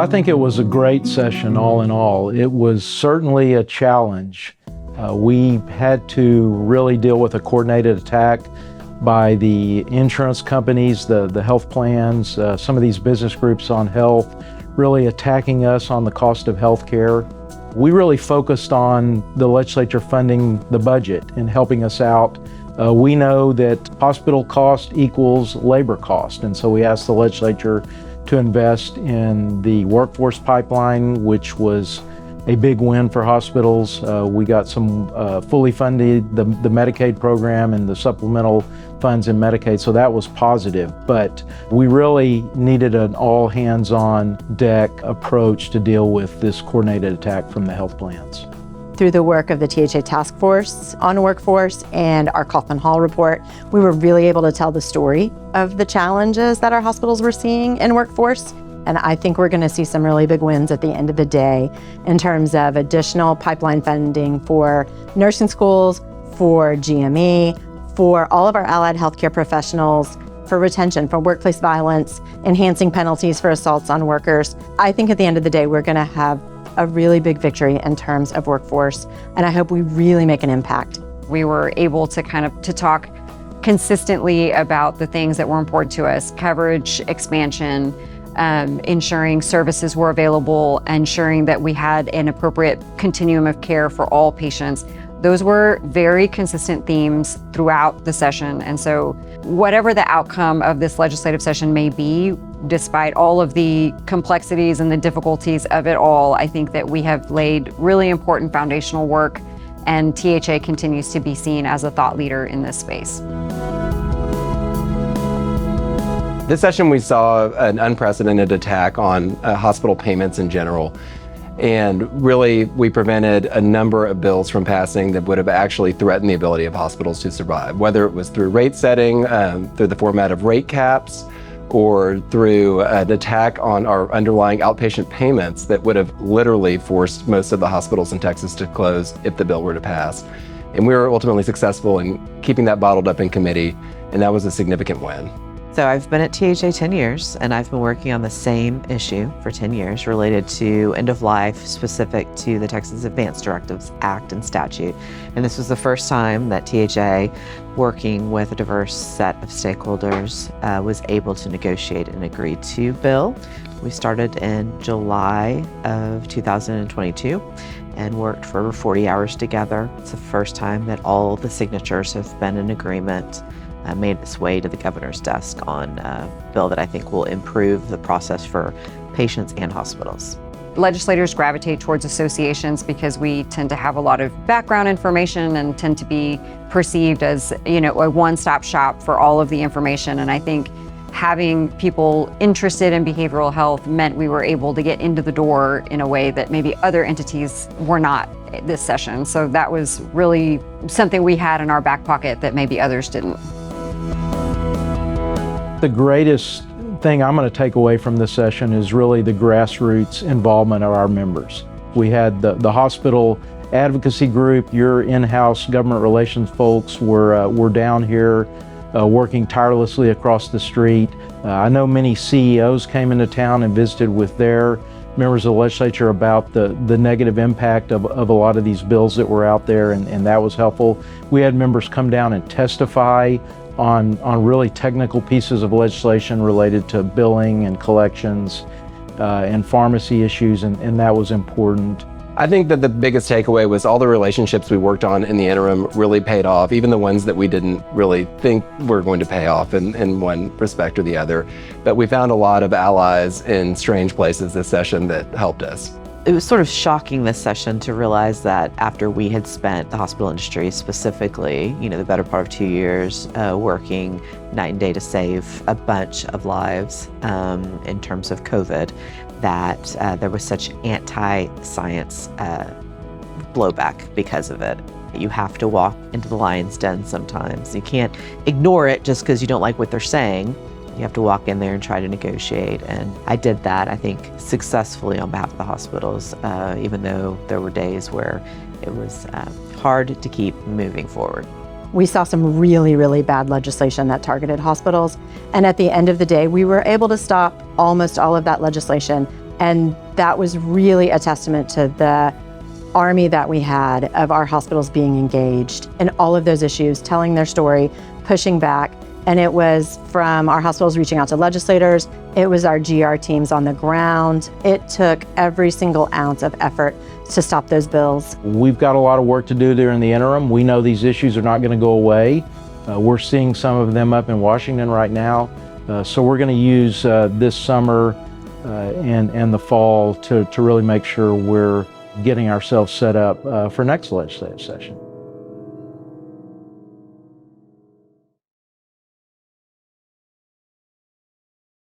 I think it was a great session all in all. It was certainly a challenge. We had to really deal with a coordinated attack by the insurance companies, the health plans, some of these business groups on health, really attacking us on the cost of health care. We really focused on the legislature funding the budget and helping us out. We know that hospital cost equals labor cost, and so we asked the legislature to invest in the workforce pipeline, which was a big win for hospitals. We got some fully funded the Medicaid program and the supplemental funds in Medicaid, so that was positive. But we really needed an all hands on deck approach to deal with this coordinated attack from the health plans. Through the work of the THA Task Force on Workforce and our Kaufman Hall report, we were really able to tell the story of the challenges that our hospitals were seeing in workforce. And I think we're going to see some really big wins at the end of the day in terms of additional pipeline funding for nursing schools, for GME, for all of our allied healthcare professionals, for retention, for workplace violence, enhancing penalties for assaults on workers. I think at the end of the day, we're going to have a really big victory in terms of workforce, and I hope we really make an impact. We were able to talk consistently about the things that were important to us: coverage expansion, ensuring services were available, ensuring that we had an appropriate continuum of care for all patients. Those were very consistent themes throughout the session. And so whatever the outcome of this legislative session may be, despite all of the complexities and the difficulties of it all, I think that we have laid really important foundational work, and THA continues to be seen as a thought leader in this space. This session we saw an unprecedented attack on hospital payments in general. And really, we prevented a number of bills from passing that would have actually threatened the ability of hospitals to survive, whether it was through rate setting, through the format of rate caps, or through an attack on our underlying outpatient payments that would have literally forced most of the hospitals in Texas to close if the bill were to pass. And we were ultimately successful in keeping that bottled up in committee, and that was a significant win. So I've been at THA 10 years, and I've been working on the same issue for 10 years related to end of life specific to the Texas Advance Directives Act and statute. And this was the first time that THA, working with a diverse set of stakeholders, was able to negotiate an agreed to bill. We started in July of 2022 and worked for over 40 hours together. It's the first time that all the signatures have been in agreement, made its way to the governor's desk on a bill that I think will improve the process for patients and hospitals. Legislators gravitate towards associations because we tend to have a lot of background information and tend to be perceived as, a one-stop shop for all of the information. And I think having people interested in behavioral health meant we were able to get into the door in a way that maybe other entities were not this session. So that was really something we had in our back pocket that maybe others didn't. The greatest thing I'm going to take away from this session is really the grassroots involvement of our members. We had the hospital advocacy group, your in-house government relations folks were down here working tirelessly across the street. I know many CEOs came into town and visited with their members of the legislature about the negative impact of a lot of these bills that were out there, and that was helpful. We had members come down and testify on really technical pieces of legislation related to billing and collections and pharmacy issues, and that was important. I think that the biggest takeaway was all the relationships we worked on in the interim really paid off, even the ones that we didn't really think were going to pay off in one respect or the other. But we found a lot of allies in strange places this session that helped us. It was sort of shocking this session to realize that after we had spent, the hospital industry specifically, the better part of 2 years working night and day to save a bunch of lives in terms of COVID, that there was such anti-science blowback because of it. You have to walk into the lion's den sometimes. You can't ignore it just because you don't like what they're saying. You have to walk in there and try to negotiate. And I did that, I think, successfully on behalf of the hospitals, even though there were days where it was hard to keep moving forward. We saw some really, really bad legislation that targeted hospitals. And at the end of the day, we were able to stop almost all of that legislation And that was really a testament to the army that we had of our hospitals being engaged in all of those issues, telling their story, pushing back. And it was from our hospitals reaching out to legislators, it was our GR teams on the ground. It took every single ounce of effort to stop those bills. We've got a lot of work to do there in the interim. We know these issues are not going to go away. We're seeing some of them up in Washington right now. So we're going to use this summer and the fall to really make sure we're getting ourselves set up for next legislative session.